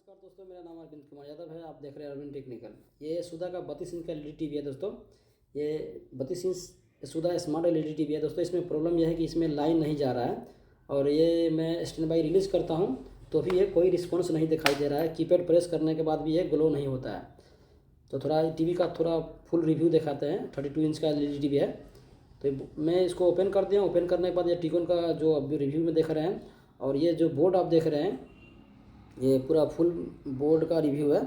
नमस्कार दोस्तों, मेरा नाम अरविंद कुमार यादव है। आप देख रहे हैं अरविंद टेक्निकल। ये सुधा का 32 इंच का एलईडी टीवी है दोस्तों। ये 32 इंच सुधा स्मार्ट एलईडी टीवी है दोस्तों। इसमें प्रॉब्लम यह है कि इसमें लाइन नहीं जा रहा है और ये मैं स्टैंड बाई रिलीज़ करता हूँ तो भी ये कोई रिस्पॉन्स नहीं दिखाई दे रहा है। कीपैड प्रेस करने के बाद भी ये ग्लो नहीं होता है। तो थोड़ा टीवी का थोड़ा फुल रिव्यू दिखाते हैं। 32 इंच का एलईडी टीवी है। तो मैं इसको ओपन कर दिया। ओपन करने के बाद ये टिकोन का जो अभी रिव्यू में देख रहे हैं और ये जो बोर्ड आप देख रहे हैं ये पूरा फुल बोर्ड का रिव्यू है।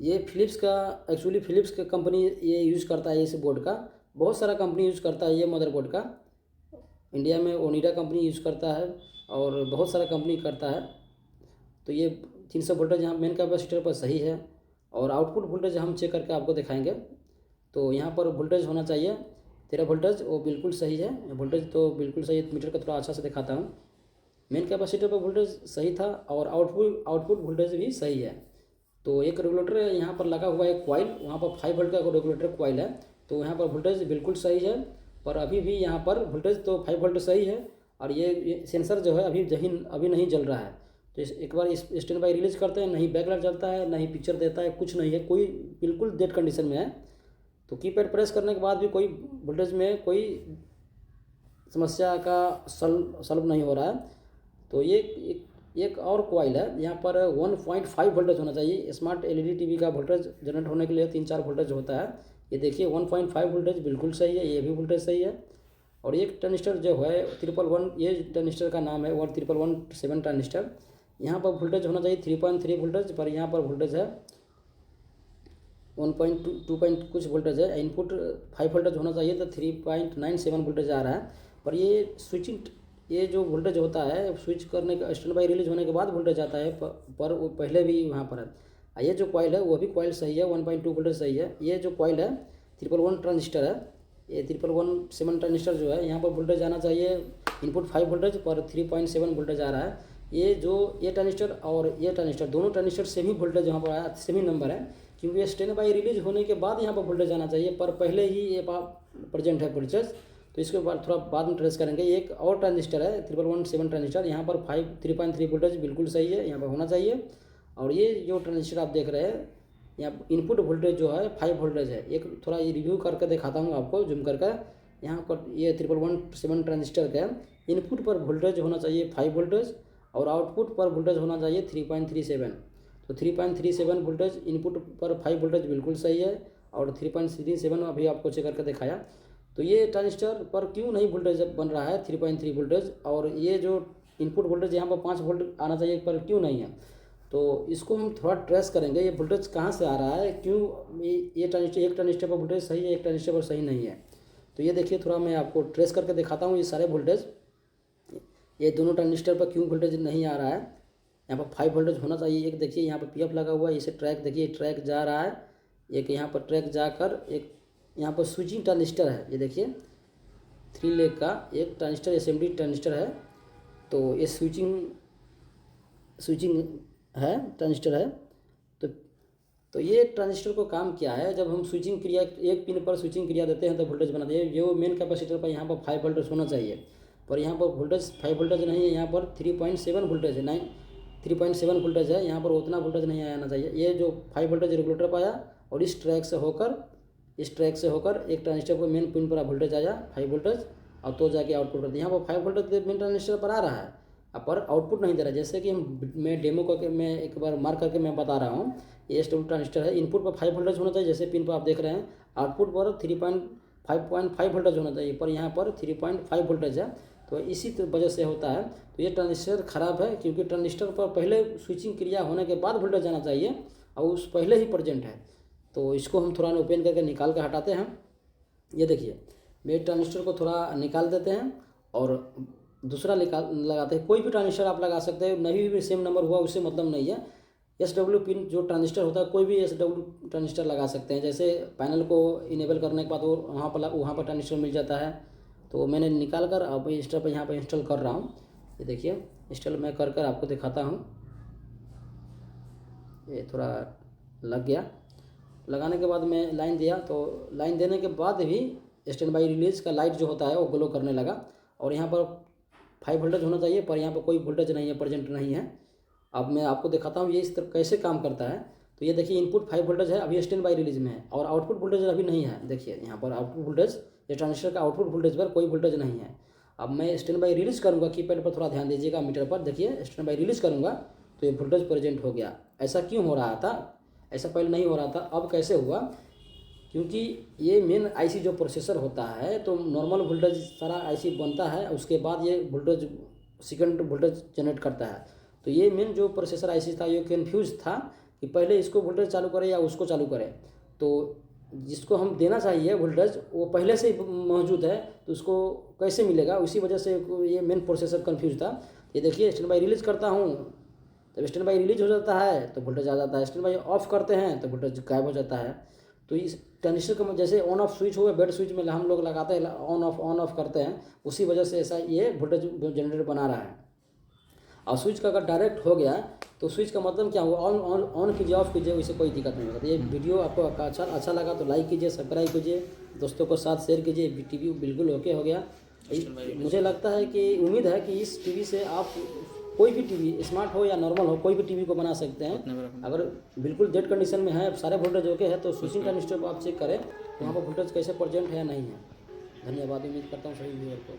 ये फ़िलिप्स का एक्चुअली फ़िलिप्स का कंपनी ये यूज़ करता है। इस बोर्ड का बहुत सारा कंपनी यूज़ करता है। ये मदरबोर्ड का इंडिया में ओनिडा कंपनी यूज़ करता है और बहुत सारा कंपनी करता है। तो ये 300 वोल्टेज यहाँ मेन कैपेसिटर पर सही है और आउटपुट वोल्टेज हम चेक करके आपको दिखाएंगे। तो यहाँ पर वोल्टेज होना चाहिए 13 वोल्टेज, वो बिल्कुल सही है। वोल्टेज तो बिल्कुल सही है। मीटर का थोड़ा अच्छा से दिखाता हूँ। मेन कैपेसिटर पर वोल्टेज सही था और आउटपुट वोल्टेज भी सही है। तो एक रेगुलेटर यहाँ पर लगा हुआ है कॉइल, वहाँ पर 5 वोल्ट का रेगुलेटर कॉइल है। तो यहाँ पर वोल्टेज बिल्कुल सही है पर अभी भी यहाँ पर वोल्टेज तो 5 वोल्ट सही है और ये सेंसर जो है अभी नहीं जल रहा है। तो एक बार इस स्टैंड बाई रिलीज़ करते हैं, नहीं बैकलाइट जलता है, नहीं पिक्चर देता है, कुछ नहीं है, कोई बिल्कुल डेड कंडीशन में है। तो कीपैड प्रेस करने के बाद भी कोई वोल्टेज में कोई समस्या का सॉल्व नहीं हो रहा है। तो ये एक और कॉइल है, यहाँ पर 1.5 वोल्टेज होना चाहिए। स्मार्ट एलईडी टीवी का वोल्टेज जनरेट होने के लिए 3-4 वोल्टेज होता है। ये देखिए 1.5 वोल्टेज बिल्कुल सही है, ये भी वोल्टेज सही है। और एक ट्रांजिस्टर जो है 111, ये ट्रांजिस्टर का नाम है 11117 ट्रांजिस्टर। यहाँ पर वोल्टेज होना चाहिए 3.3 वोल्टेज, पर यहाँ पर वोल्टेज है 1.2 कुछ वोल्टेज है। इनपुट 5 वोल्टेज होना चाहिए तो 3.97 वोल्टेज आ रहा है। पर ये स्विचिंग, ये जो वोल्टेज होता है स्विच करने का स्टैंड बाई रिलीज होने के बाद वोल्टेज आता है, पर वो पहले भी वहाँ पर है। ये जो कॉइल है वो भी कॉइल सही है, 1.2 वोल्टेज सही है। ये जो कॉइल है 111 ट्रांजिस्टर है, ये 11117 ट्रांजिस्टर जो है, यहाँ पर वोल्टेज आना चाहिए इनपुट 5 वोल्टेज पर 3.7 वोल्टेज आ रहा है। ये ट्रांजिस्टर और ये ट्रांजिस्टर दोनों ट्रांजिस्टर सेम ही वोल्टेज यहाँ पर आया, सेम ही नंबर है। क्योंकि ये स्टैंड बाई रिलीज होने के बाद यहाँ पर वोल्टेज आना चाहिए, पर पहले ही ये प्रेजेंट है वोल्टेज। तो इसके बाद थोड़ा बाद में ट्रेस करेंगे। एक और ट्रांजिस्टर है 11117 ट्रांजिस्टर, यहाँ पर 3.3 वोल्टेज बिल्कुल सही है, यहाँ पर होना चाहिए। और ये जो ट्रांजिस्टर आप देख रहे हैं यहाँ इनपुट वोल्टेज जो है 5 वोल्टेज है। एक थोड़ा ये रिव्यू करके दिखाता हूँ आपको जूम करके। यहाँ पर ये 11117 ट्रांजिस्टर का इनपुट पर वोल्टेज होना चाहिए 5 वोल्टेज और आउटपुट पर वोल्टेज होना चाहिए 3.37। तो 3.37 वोल्टेज इनपुट पर 5 वोल्टेज बिल्कुल सही है और 3.37 अभी आपको चेक करके दिखाया। तो ये ट्रांजिस्टर पर क्यों नहीं वोल्टेज बन रहा है 3.3 वोल्टेज, और ये जो इनपुट वोल्टेज यहाँ पर 5 वोल्ट आना चाहिए पर क्यों नहीं है। तो इसको हम थोड़ा ट्रेस करेंगे, ये वोल्टेज कहाँ से आ रहा है, क्यों ये ट्रांजिस्टर, एक ट्रांजिस्टर पर वोल्टेज सही है, एक ट्रांजिस्टर पर सही नहीं है। तो ये देखिए थोड़ा मैं आपको ट्रेस करके दिखाता हूँ ये सारे वोल्टेज। ये दोनों ट्रांजिस्टर पर क्यों वोल्टेज नहीं आ रहा है। यहाँ पर 5 वोल्टेज होना चाहिए। एक देखिए यहाँ पर पीएफ लगा हुआ है, इसे ट्रैक देखिए, ट्रैक जा रहा है। एक यहाँ पर ट्रैक जाकर एक यहाँ पर स्विचिंग ट्रांजिस्टर है, ये देखिए 3 लेग का एक ट्रांजिस्टर असेंबली ट्रांजिस्टर है। तो ये स्विचिंग है ट्रांजिस्टर है। तो तो ये ट्रांजिस्टर को काम क्या है, जब हम स्विचिंग क्रिया एक पिन पर स्विचिंग क्रिया देते हैं तो वोल्टेज बनाते हैं। जो मेन कैपेसिटर पर यहाँ पर 5 वोल्टेज होना चाहिए, पर यहाँ पर वोल्टेज 5 वोल्टेज नहीं है, यहाँ पर 3.7 वोल्टेज है, 3.7 वोल्टेज है। यहाँ पर उतना वोल्टेज नहीं आना चाहिए। ये जो 5 वोल्टेज रेगुलेटर पाया और इस ट्रैक से होकर एक ट्रांजिस्टर पर मेन पिन पर वोल्टेज आया 5 वोल्टेज और तो जाके आउटपुट करते हैं। यहाँ पर 5 वोल्टेज मेन ट्रांजिस्टर पर आ रहा है पर आउटपुट नहीं दे रहा है। जैसे कि मैं डेमो करके मैं एक बार मार्क करके मैं बता रहा हूँ। ये स्टोन ट्रांजिस्टर है, इनपुट पर 5 वोल्टेज होना चाहिए जैसे पिन पर आप देख रहे हैं, आउटपुट पर 5.5 वोल्टेज होना चाहिए, पर यहाँ पर 3.5 वोल्टेज है। तो इसी वजह से होता है। तो ये ट्रांजिस्टर ख़राब है क्योंकि ट्रांजिस्टर पर पहले स्विचिंग क्रिया होने के बाद वोल्टेज आना चाहिए और उस पहले ही प्रेजेंट है। तो इसको हम थोड़ा ओपन करके निकाल कर हटाते हैं। ये देखिए मेन ट्रांजिस्टर को थोड़ा निकाल देते हैं और दूसरा लगाते हैं। कोई भी ट्रांजिस्टर आप लगा सकते हैं, नहीं भी सेम नंबर हुआ उससे मतलब नहीं है। SW पिन जो ट्रांजिस्टर होता है कोई भी SW ट्रांजिस्टर लगा सकते हैं। जैसे पैनल को इनेबल करने के बाद वो वहाँ पर ट्रांजिस्टर मिल जाता है। तो मैंने निकाल कर अब इंस्टॉल पर यहाँ पर इंस्टॉल कर रहा हूँ। ये देखिए इंस्टॉल मैं कर आपको दिखाता हूँ। ये थोड़ा लग गया। लगाने के बाद मैं लाइन दिया, तो लाइन देने के बाद भी स्टैंड बाई रिलीज का लाइट जो होता है वो ग्लो करने लगा। और यहाँ पर 5 वोल्टेज होना चाहिए पर यहाँ पर कोई वोल्टेज नहीं है, प्रेजेंट नहीं है। अब मैं आपको दिखाता हूँ ये इस तरह कैसे काम करता है। तो ये देखिए इनपुट 5 वोल्टेज है, अभी स्टैंड बाई रिलीज में है, और आउटपुट वोल्टेज अभी नहीं है। देखिए यहाँ पर आउटपुट वोल्टेज, ये ट्रांजिस्टर का आउटपुट वोल्टेज पर कोई वोल्टेज नहीं है। अब मैं स्टैंड बाई रिलीज करूँगा, कीपैड पर थोड़ा ध्यान दीजिएगा मीटर पर, देखिए स्टैंड बाई रिलीज करूँगा तो ये वोल्टेज प्रेजेंट हो गया। ऐसा क्यों हो रहा था, ऐसा पहले नहीं हो रहा था, अब कैसे हुआ? क्योंकि ये मेन आईसी जो प्रोसेसर होता है, तो नॉर्मल वोल्टेज सारा आईसी बनता है, उसके बाद ये वोल्टेज सेकंड वोल्टेज जनरेट करता है। तो ये मेन जो प्रोसेसर आईसी था ये कन्फ्यूज था कि पहले इसको वोल्टेज चालू करें या उसको चालू करें। तो जिसको हम देना चाहिए वोल्टेज वो पहले से ही मौजूद है, तो उसको कैसे मिलेगा, उसी वजह से ये मेन प्रोसेसर कन्फ्यूज था। ये देखिए स्टैंड बाई रिलीज करता हूँ, जब स्टैंड बाई रिलीज हो जाता है तो वोल्टेज आ जाता है, स्टैंड बाई ऑफ करते हैं तो वोल्टेज गायब हो जाता है। तो इस ट्रांजिस्टर का जैसे ऑन ऑफ स्विच हुआ, बेड स्विच में हम लोग लगाते हैं ऑन ऑफ करते हैं, उसी वजह से ऐसा ये वोल्टेज जनरेटर बना रहा है। और स्विच का अगर डायरेक्ट हो गया तो स्विच का मतलब क्या हुआ, ऑन कीजिए ऑफ कीजिए, उससे कोई दिक्कत नहीं होगा। तो ये वीडियो आपको अच्छा लगा तो लाइक कीजिए, सब्सक्राइब कीजिए, दोस्तों को साथ शेयर कीजिए। टीवी बिल्कुल ओके हो गया। मुझे लगता है कि उम्मीद है कि इस टीवी से आप कोई भी टीवी, स्मार्ट हो या नॉर्मल हो, कोई भी टीवी को बना सकते हैं। अगर बिल्कुल डेड कंडीशन में है, सारे वोल्टेज ओके है, तो स्विचिंग ट्रांजिस्टर को आप चेक करें तो वहाँ पर वोल्टेज कैसे प्रेजेंट है या नहीं है। धन्यवाद, उम्मीद करता हूँ सही व्यूअर को।